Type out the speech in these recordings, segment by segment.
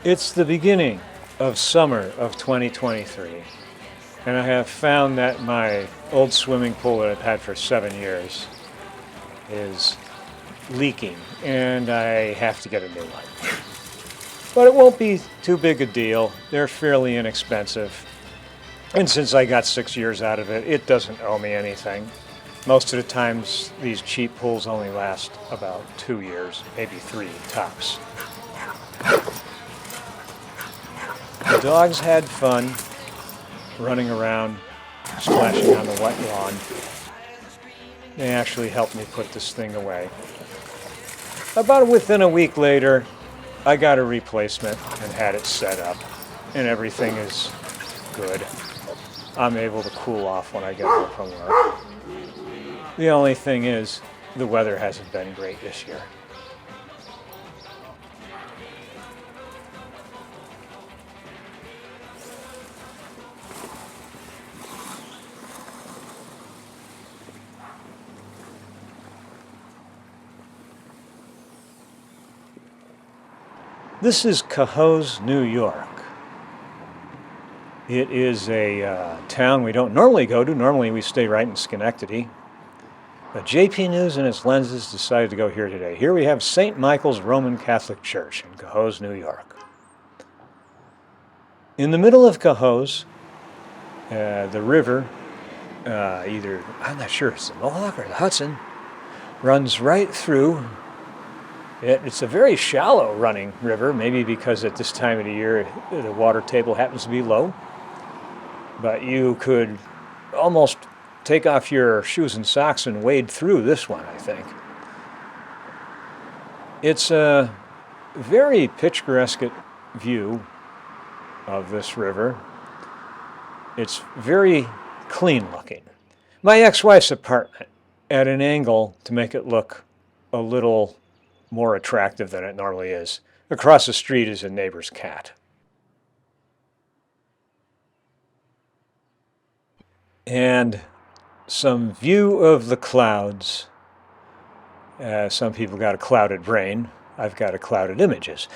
It's the beginning of summer of 2023, and I have found that my old swimming pool that I've had for 7 years is leaking, and I have to get a new one. But it won't be too big a deal. They're fairly inexpensive, and since I got 6 years out of it, it doesn't owe me anything. Most of the times, these cheap pools only last about 2 years, maybe 3 tops. The dogs had fun running around, splashing on the wet lawn. They actually helped me put this thing away. About within a week later, I got a replacement and had it set up, and everything is good. I'm able to cool off when I get home from work. The only thing is, the weather hasn't been great this year. This is Cohoes, New York. It is a town we don't normally go to. Normally we stay right in Schenectady. But JP Newz and its lenses decided to go here today. Here we have St. Michael's Roman Catholic Church in Cohoes, New York. In the middle of Cohoes, the river, I'm not sure, it's the Mohawk or the Hudson, runs right through. It's a very shallow running river, maybe because at this time of the year the water table happens to be low. But you could almost take off your shoes and socks and wade through this one, I think. It's a very picturesque view of this river. It's very clean looking. My ex-wife's apartment, at an angle to make it look a little more attractive than it normally is. Across the street is a neighbor's cat. And some view of the clouds. Some people got a clouded brain. I've got a clouded images.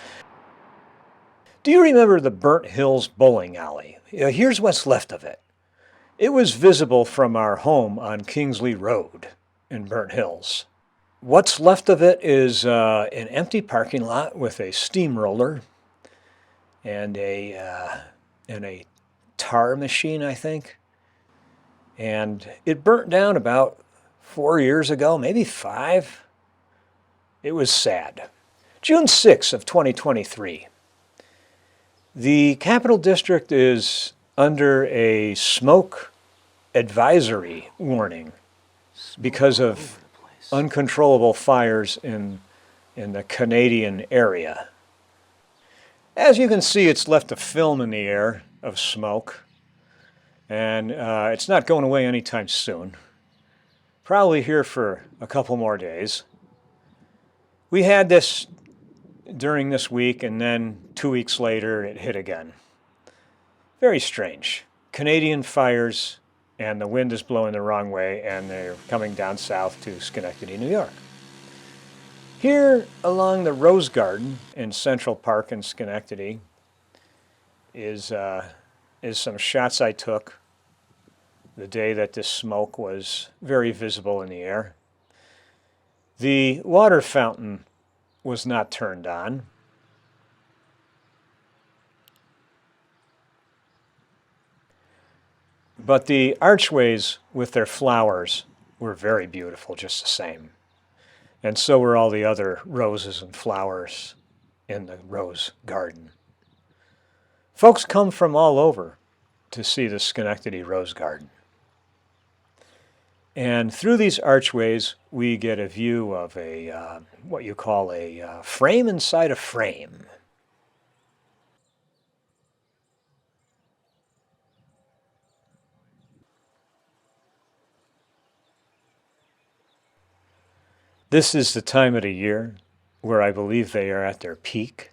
Do you remember the Burnt Hills bowling alley? Here's what's left of it. It was visible from our home on Kingsley Road in Burnt Hills. What's left of it is an empty parking lot with a steamroller and a tar machine, I think. And it burnt down about 4 years ago, maybe 5. It was sad. June 6th of 2023. The Capital District is under a smoke advisory warning because of uncontrollable fires in the Canadian area. As you can see, it's left a film in the air of smoke, and it's not going away anytime soon. Probably here for a couple more days. We had this during this week, and then 2 weeks later it hit again. Very strange. Canadian fires, and the wind is blowing the wrong way, and they're coming down south to Schenectady, New York. Here along the Rose Garden in Central Park in Schenectady is some shots I took the day that this smoke was very visible in the air. The water fountain was not turned on. But the archways with their flowers were very beautiful just the same. And so were all the other roses and flowers in the rose garden. Folks come from all over to see the Schenectady Rose Garden. And through these archways, we get a view of what you call a frame inside a frame. This is the time of the year where I believe they are at their peak,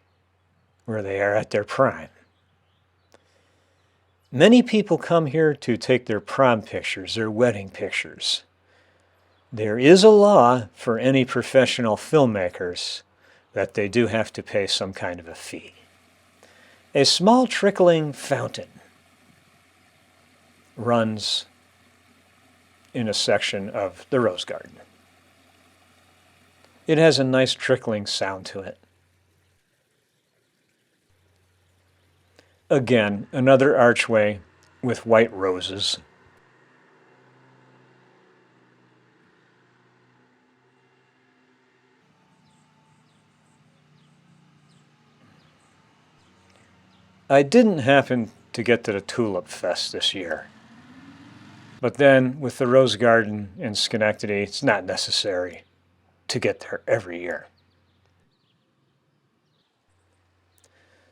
where they are at their prime. Many people come here to take their prom pictures, their wedding pictures. There is a law for any professional filmmakers that they do have to pay some kind of a fee. A small trickling fountain runs in a section of the rose garden. It has a nice trickling sound to it. Again, another archway with white roses. I didn't happen to get to the Tulip Fest this year. But then, with the Rose Garden in Schenectady, it's not necessary to get there every year.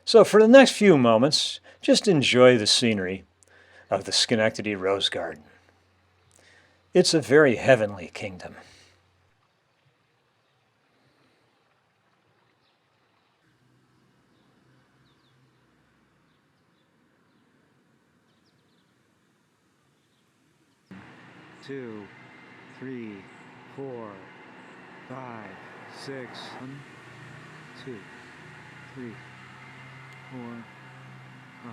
So for the next few moments, just enjoy the scenery of the Schenectady Rose Garden. It's a very heavenly kingdom. Two, three, 4, 5, 6. 1, 2, 3, 4, 5.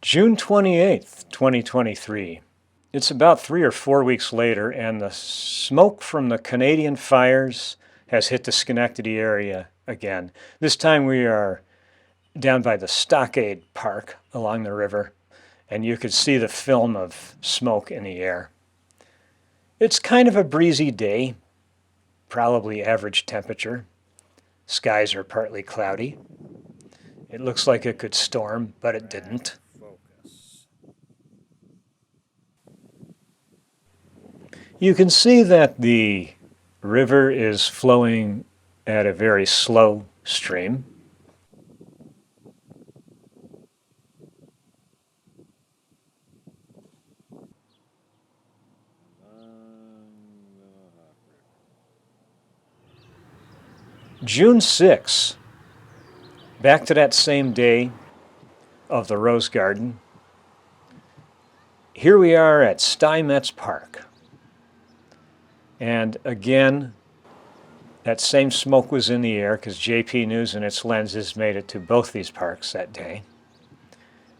June 28th, 2023. It's about 3 or 4 weeks later, and the smoke from the Canadian fires has hit the Schenectady area again. This time we are down by the Stockade Park along the river, and you could see the film of smoke in the air. It's kind of a breezy day, probably average temperature. Skies are partly cloudy. It looks like it could storm, but it didn't. You can see that the river is flowing at a very slow stream. June 6th, back to that same day of the Rose Garden. Here we are at Steinmetz Park. And again, that same smoke was in the air because JP Newz and its lenses made it to both these parks that day.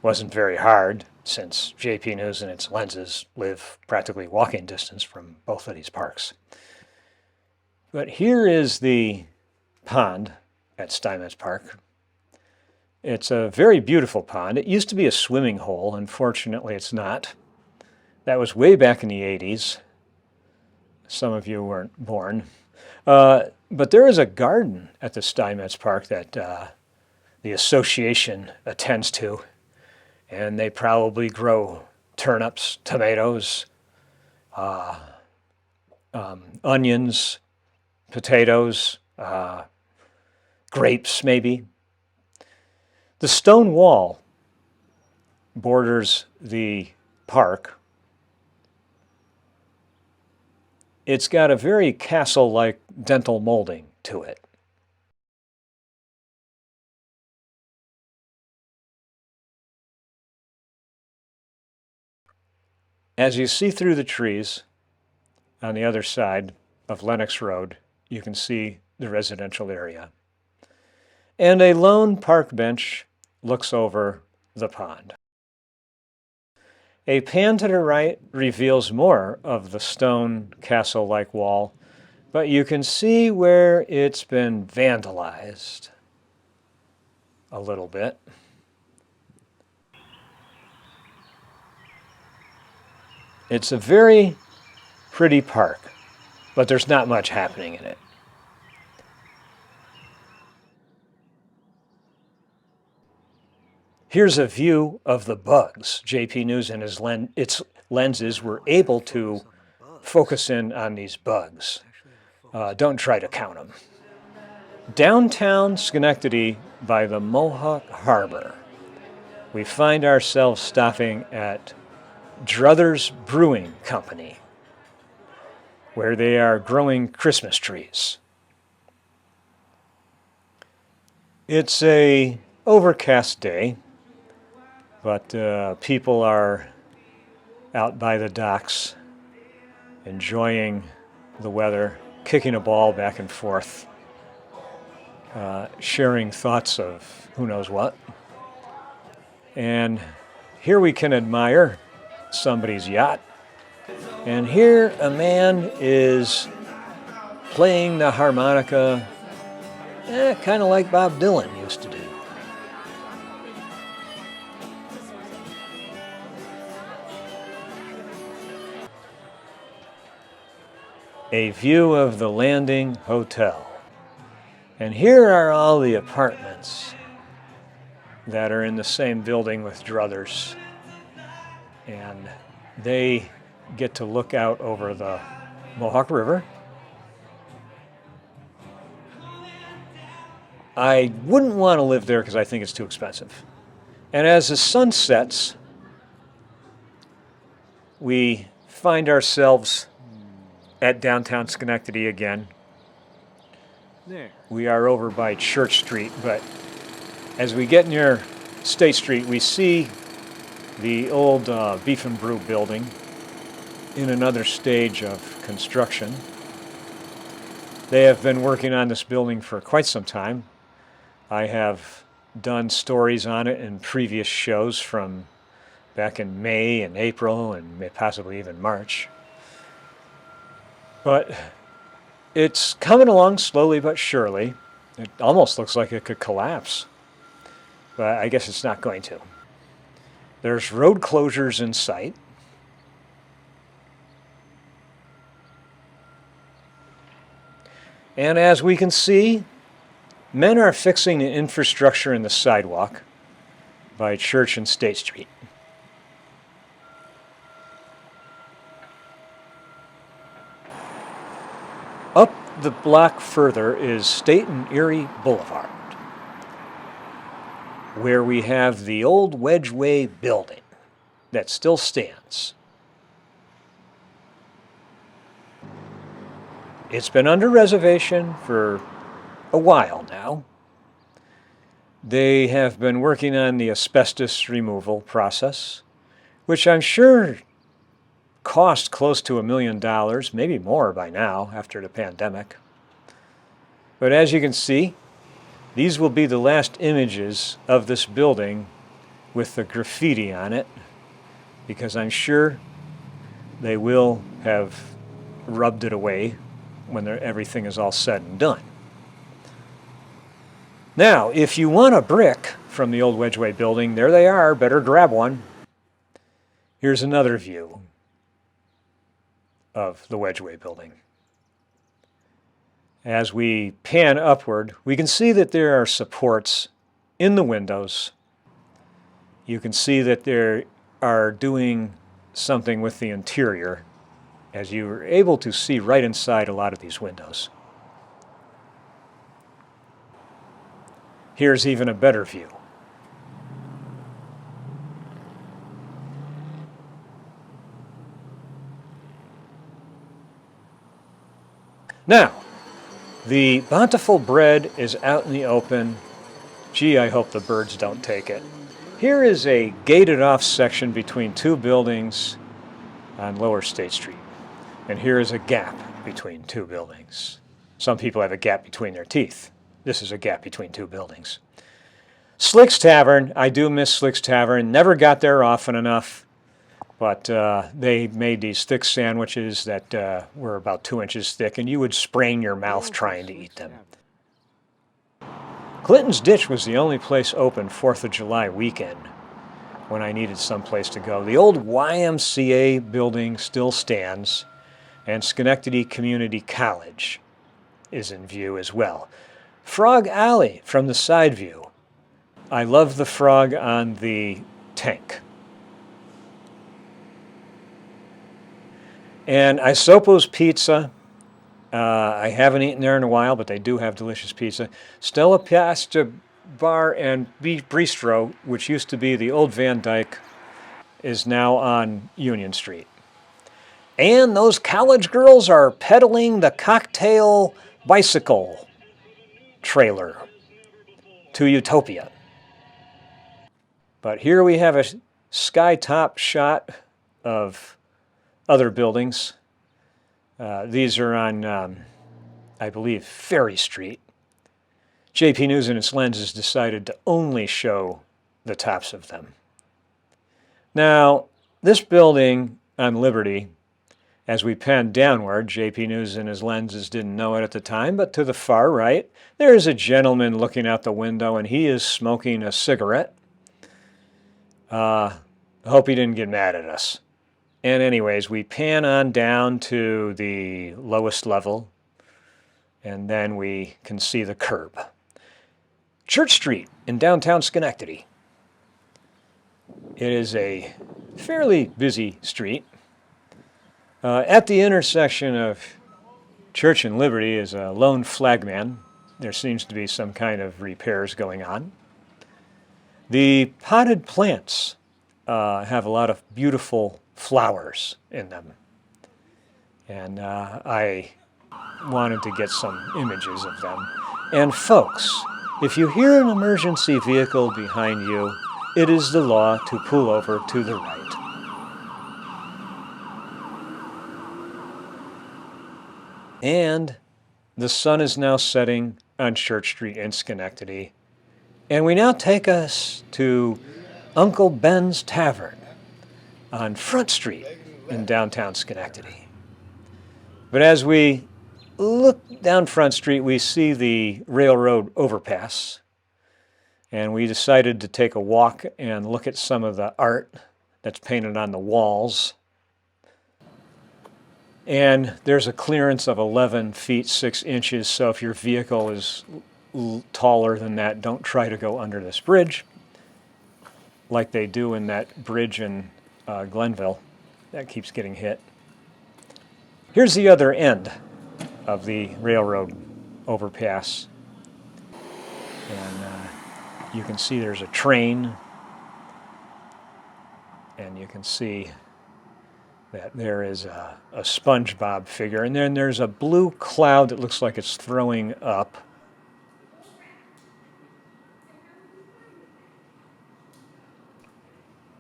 Wasn't very hard since JP Newz and its lenses live practically walking distance from both of these parks. But here is the pond at Steinmetz Park. It's a very beautiful pond. It used to be a swimming hole. Unfortunately, it's not. That was way back in the 80s. Some of you weren't born. But there is a garden at the Steinmetz Park that the association attends to, and they probably grow turnips, tomatoes, onions, potatoes, grapes maybe. The stone wall borders the park. It's got a very castle-like dental molding to it. As you see through the trees on the other side of Lenox Road, you can see the residential area. And a lone park bench looks over the pond. A pan to the right reveals more of the stone castle-like wall, but you can see where it's been vandalized a little bit. It's a very pretty park, but there's not much happening in it. Here's a view of the bugs. JP Newz and its lenses were able to focus in on these bugs. Don't try to count them. Downtown Schenectady by the Mohawk Harbor, we find ourselves stopping at Druthers Brewing Company, where they are growing Christmas trees. It's an overcast day, but people are out by the docks enjoying the weather, kicking a ball back and forth, sharing thoughts of who knows what. And here we can admire somebody's yacht. And here a man is playing the harmonica, kind of like Bob Dylan used to do. A view of the Landing Hotel. And here are all the apartments that are in the same building with Druthers. And they get to look out over the Mohawk River. I wouldn't want to live there because I think it's too expensive. And as the sun sets, we find ourselves at downtown Schenectady again. There. We are over by Church Street, but as we get near State Street, we see the old Beef and Brew building in another stage of construction. They have been working on this building for quite some time. I have done stories on it in previous shows from back in May and April and possibly even March. But it's coming along slowly but surely. It almost looks like it could collapse, but I guess it's not going to. There's road closures in sight. And as we can see, men are fixing the infrastructure in the sidewalk by Church and State Street. Up the block further is State and Erie Boulevard, where we have the old Wedgeway building that still stands. It's been under reservation for a while now. They have been working on the asbestos removal process, which I'm sure cost close to $1 million, maybe more by now after the pandemic. But as you can see, these will be the last images of this building with the graffiti on it, because I'm sure they will have rubbed it away when everything is all said and done. Now, if you want a brick from the old Wedgeway building, there they are, better grab one. Here's another view of the Wedgeway building. As we pan upward, we can see that there are supports in the windows. You can see that they are doing something with the interior, as you are able to see right inside a lot of these windows. Here's even a better view. Now, the bountiful bread is out in the open. Gee, I hope the birds don't take it. Here is a gated off section between two buildings on Lower State Street. And here is a gap between two buildings. Some people have a gap between their teeth. This is a gap between two buildings. Slick's Tavern, I do miss Slick's Tavern. Never got there often enough, but they made these thick sandwiches that were about 2 inches thick, and you would sprain your mouth trying to eat them. Clinton's Ditch was the only place open 4th of July weekend when I needed someplace to go. The old YMCA building still stands, and Schenectady Community College is in view as well. Frog Alley from the side view. I love the frog on the tank. And Isopo's Pizza. I haven't eaten there in a while, but they do have delicious pizza. Stella Pasta Bar and Bistro, which used to be the old Van Dyke, is now on Union Street. And those college girls are pedaling the cocktail bicycle trailer to Utopia. But here we have a sky top shot of other buildings. These are on, I believe, Ferry Street. JP Newz and its lenses decided to only show the tops of them. Now, this building on Liberty, as we pan downward, JP Newz and his lenses didn't know it at the time, but to the far right, there is a gentleman looking out the window, and he is smoking a cigarette. I hope he didn't get mad at us. And anyways, we pan on down to the lowest level, and then we can see the curb. Church Street in downtown Schenectady. It is a fairly busy street. At the intersection of Church and Liberty is a lone flagman. There seems to be some kind of repairs going on. The potted plants have a lot of beautiful flowers in them. And I wanted to get some images of them. And folks, if you hear an emergency vehicle behind you, it is the law to pull over to the right. And the sun is now setting on Church Street in Schenectady. And we now take us to Uncle Ben's Tavern on Front Street in downtown Schenectady. But as we look down Front Street, we see the railroad overpass. And we decided to take a walk and look at some of the art that's painted on the walls. And there's a clearance of 11 feet 6 inches, so if your vehicle is taller than that, don't try to go under this bridge, like they do in that bridge in Glenville that keeps getting hit. Here's the other end of the railroad overpass. And you can see there's a train, and you can see that there is a SpongeBob figure, and then there's a blue cloud that looks like it's throwing up.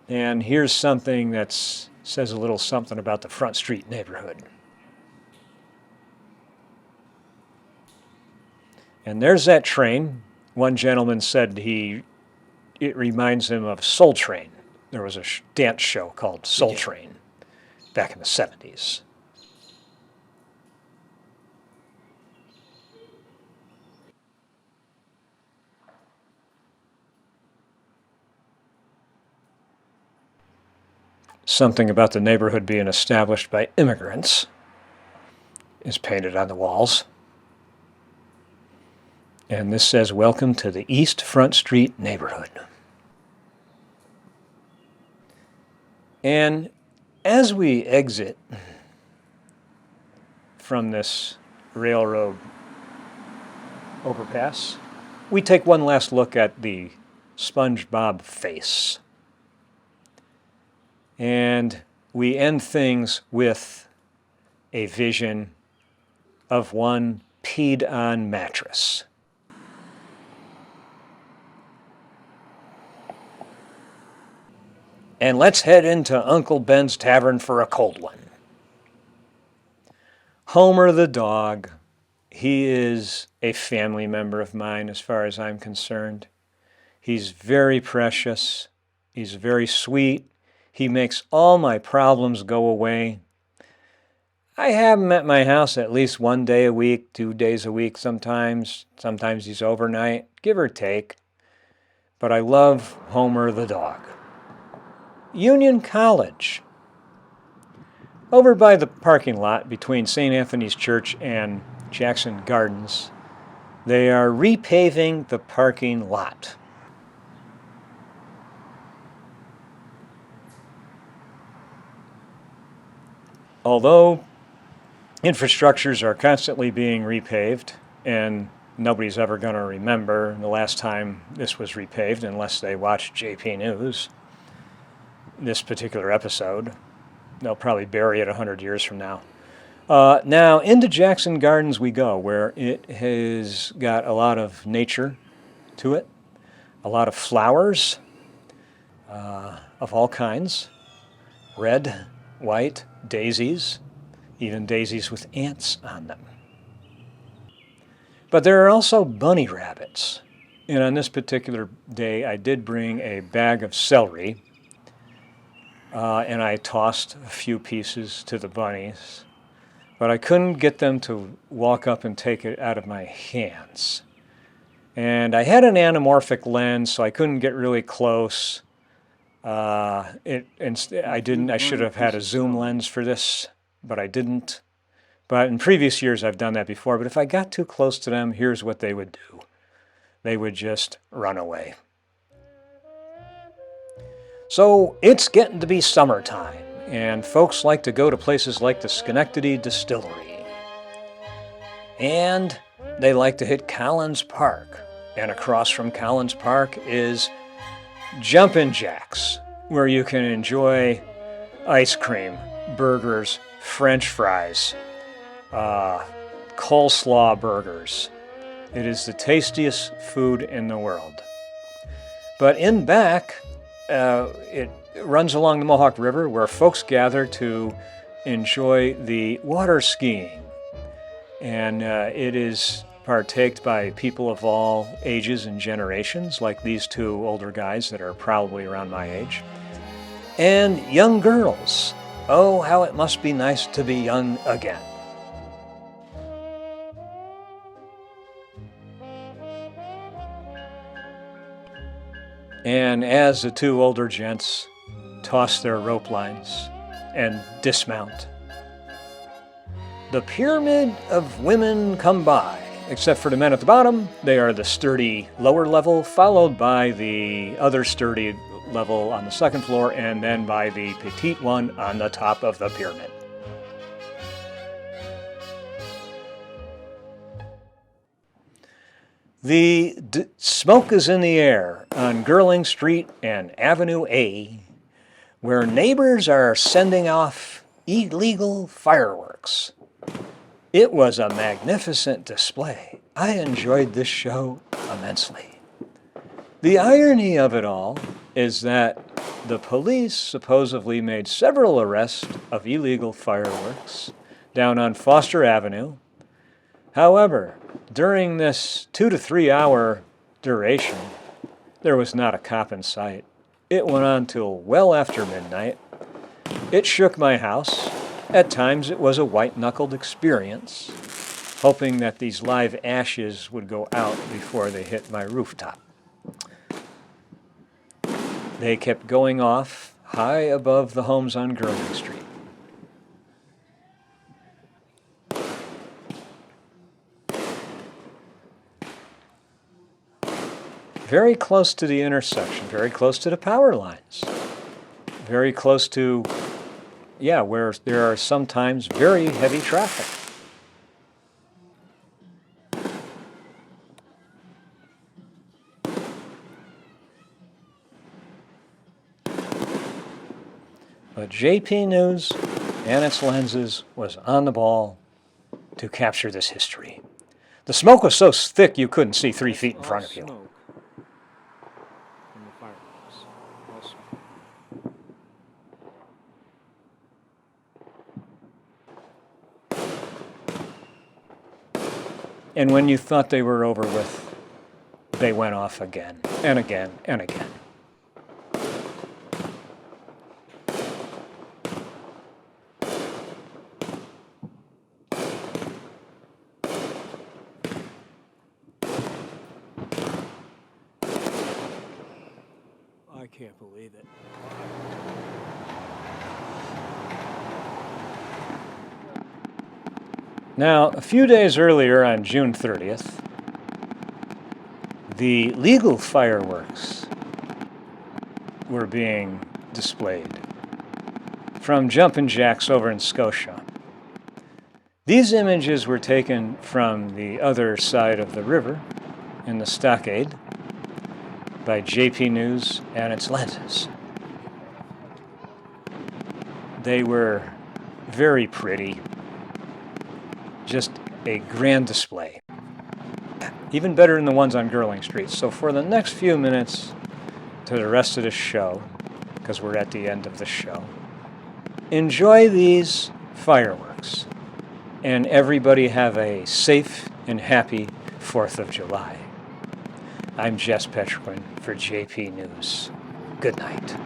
And here's something that says a little something about the Front Street neighborhood. And there's that train. One gentleman said it reminds him of Soul Train. There was a dance show called Soul Train back in the 70s. Something about the neighborhood being established by immigrants is painted on the walls. And this says, "Welcome to the East Front Street neighborhood." And as we exit from this railroad overpass, we take one last look at the SpongeBob face. And we end things with a vision of one peed-on mattress. And let's head into Uncle Ben's Tavern for a cold one. Homer the dog, he is a family member of mine as far as I'm concerned. He's very precious. He's very sweet. He makes all my problems go away. I have him at my house at least 1 day a week, 2 days a week sometimes. Sometimes he's overnight, give or take. But I love Homer the dog. Union College. Over by the parking lot between St. Anthony's Church and Jackson Gardens, they are repaving the parking lot. Although infrastructures are constantly being repaved, and nobody's ever going to remember the last time this was repaved unless they watch JP Newz, this particular episode. They'll probably bury it 100 years from now. Now, into Jackson Gardens we go, where it has got a lot of nature to it, a lot of flowers of all kinds, red, white, daisies, even daisies with ants on them. But there are also bunny rabbits. And on this particular day, I did bring a bag of celery, and I tossed a few pieces to the bunnies, but I couldn't get them to walk up and take it out of my hands. And I had an anamorphic lens, so I couldn't get really close. I should have had a zoom lens for this, but I didn't. But in previous years, I've done that before. But if I got too close to them, here's what they would do. They would just run away. So it's getting to be summertime, and folks like to go to places like the Schenectady Distillery. And they like to hit Collins Park. And across from Collins Park is Jumpin' Jacks, where you can enjoy ice cream, burgers, French fries, coleslaw burgers. It is the tastiest food in the world. But in back, it runs along the Mohawk River, where folks gather to enjoy the water skiing. And it is partaked by people of all ages and generations, like these two older guys that are probably around my age, and young girls. Oh, how it must be nice to be young again. And as the two older gents toss their rope lines and dismount, the pyramid of women come by. Except for the men at the bottom, they are the sturdy lower level, followed by the other sturdy level on the second floor, and then by the petite one on the top of the pyramid. The smoke is in the air on Girling Street and Avenue A, where neighbors are sending off illegal fireworks. It was a magnificent display. I enjoyed this show immensely. The irony of it all is that the police supposedly made several arrests of illegal fireworks down on Foster Avenue. However, during this 2 to 3 hour duration, there was not a cop in sight. It went on till well after midnight. It shook my house. At times it was a white-knuckled experience, hoping that these live ashes would go out before they hit my rooftop. They kept going off high above the homes on Girling Street. Very close to the intersection, very close to the power lines, very close to where there are sometimes very heavy traffic. But JP Newz and its lenses was on the ball to capture this history. The smoke was so thick you couldn't see 3 feet in front of you. And when you thought they were over with, they went off again and again and again. I can't believe it. Now, a few days earlier on June 30th, the legal fireworks were being displayed from Jumpin' Jacks over in Scotia. These images were taken from the other side of the river in the stockade by JP Newz and its lenses. They were very pretty. Just a grand display. Even better than the ones on Girling Street. So for the next few minutes to the rest of the show, because we're at the end of the show, enjoy these fireworks. and everybody have a safe and happy 4th of July. I'm Jess Petrwin for JP News. Good night.